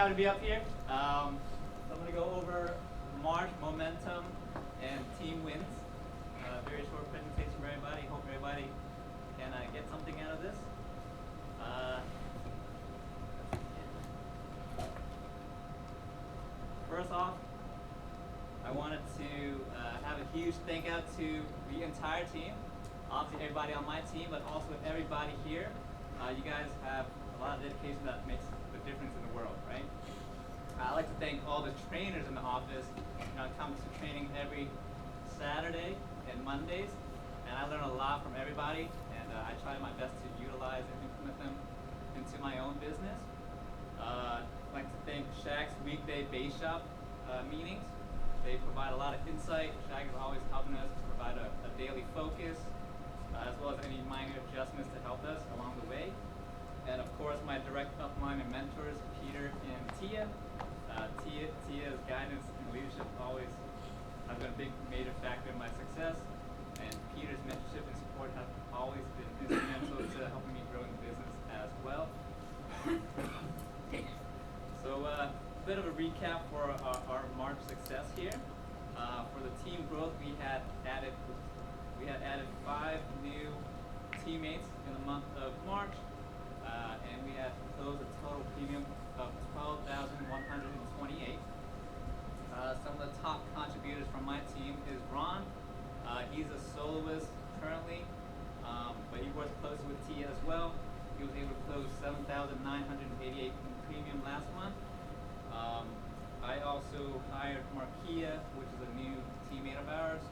excited to be up here. I'm going to go over March momentum and team wins. Very short presentation for everybody. Hope everybody can get something out of this. First off, I wanted to have a huge thank out to the entire team. Obviously everybody on my team, but also everybody here. You guys have a lot of dedication that makes the difference in the world, right? I'd like to thank all the trainers in the office. It comes to training every Saturday and Mondays, and I learn a lot from everybody, and I try my best to utilize and implement them into my own business. I'd like to thank Shaq's weekday base shop meetings. They provide a lot of insight. Shaq is always helping us to provide a daily focus, as well as any minor adjustments to help us along the way. And of course, my direct upline and mentors, Peter and Tia. Tia's guidance and leadership always have been a big major factor in my success. And Peter's mentorship and support have always been instrumental to helping me grow in the business as well. So a bit of a recap for our March success here. For the team growth, we had added 5 new teammates in the month of March, and we had closed a total premium of $12,128. Some of the top contributors from my team is Ron. He's a soloist currently, but he works closely with Tia as well. He was able to close $7,988 in premium last month. I also hired Markia, which is a new teammate of ours.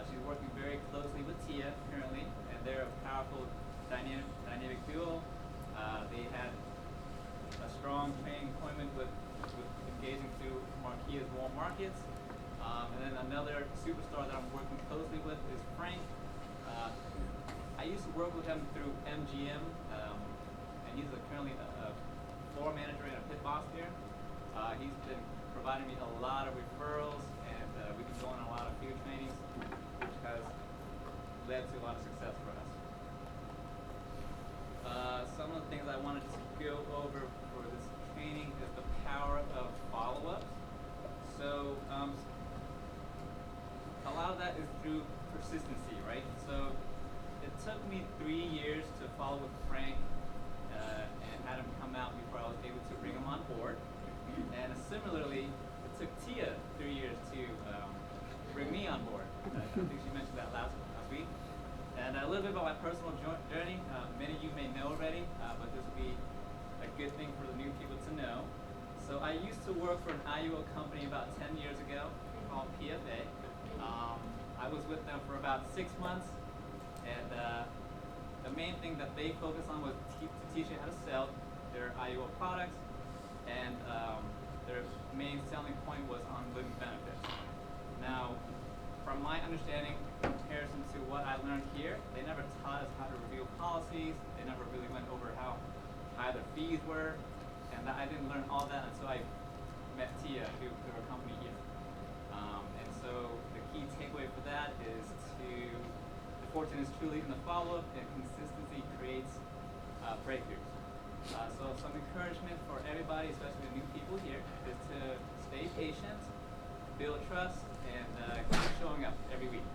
She's working very closely with Tia currently, and they're a powerful dynamic duo. They had a strong training appointment with engaging through Markia's warm markets. And then another superstar that I'm working closely with is Frank. I used to work with him through MGM, and he's currently a floor manager and a pit boss there. He's been providing me a lot of referrals, and we've been going on a lot of field trainings, which has led to a lot of success for us. Some of the things I wanted to go over for this training is the power of follow-ups. So a lot of that is through persistency, right? So it took me 3 years to follow with Frank and had him come out before I was able to bring him on board. And similarly, it took Tia 3 years to bring me on board. I think she mentioned that last week. And a little bit about my personal journey. Many of you may know already, but this will be a good thing for the new people to know. So I used to work for an IUO company about 10 years ago called PFA. I was with them for about 6 months, and the main thing that they focused on was to teach you how to sell their IUO products, and their main selling point was on living benefits. Now, from my understanding, in comparison to what I learned here, they never taught us how to review policies. They never really went over how high their fees were, and I didn't learn all that until I met Tia through a company here. And so the key takeaway for that is the fortune is truly in the follow-up, and consistency creates breakthroughs. So some encouragement for everybody, especially the new people here, is to stay patient, build trust, and keep showing up every week.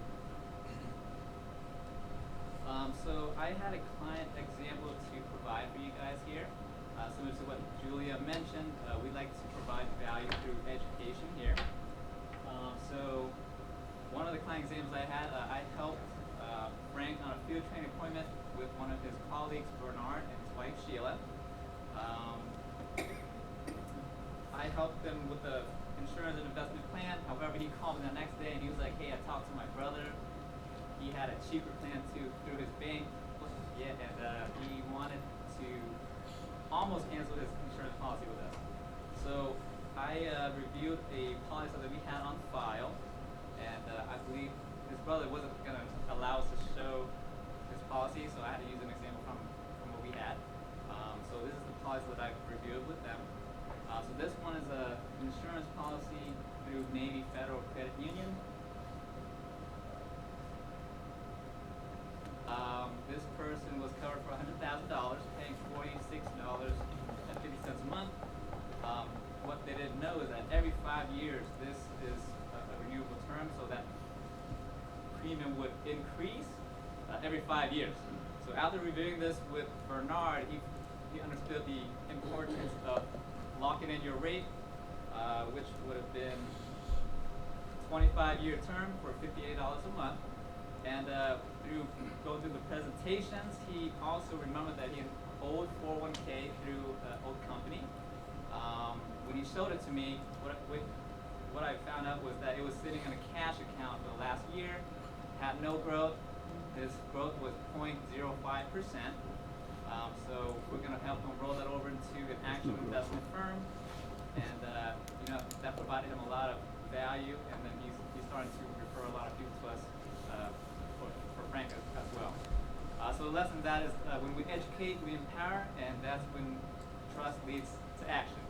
So I had a client example to provide for you guys here. Similar to what Julia mentioned, we like to provide value through education here. So one of the client examples I had, I helped Frank on a field training appointment with one of his colleagues, Bernard, and his wife, Sheila. I helped them with the insurance and investment plan. However, he called me the next day and he was like, hey, I talked to my brother. He had a cheaper plan through his bank. Yeah, and he wanted to almost cancel his insurance policy with us. So I reviewed a policy that we had on file, and I believe his brother wasn't going to allow us to show his policy, so I had to use an example from what we had. So this is the policy that I reviewed with them. So this one is an insurance policy through Navy Federal Credit Union. This person was covered for $100,000, paying $46.50 a month. premium would increase every 5 years. So after reviewing this with Bernard, he understood the importance of locking in your rate, which would have been 25-year term for $58 a month. And through going through the presentations, he also remembered that he had old 401k through an old company. When he showed it to me, what I found out was that it was sitting in a cash account for the last year, had no growth. His growth was 0.05%. So we're going to help him roll that over into an actual investment firm, and that provided him a lot of value. And then he's starting to refer a lot of people to us for Frank as well. So the lesson of that is when we educate, we empower, and that's when trust leads to action.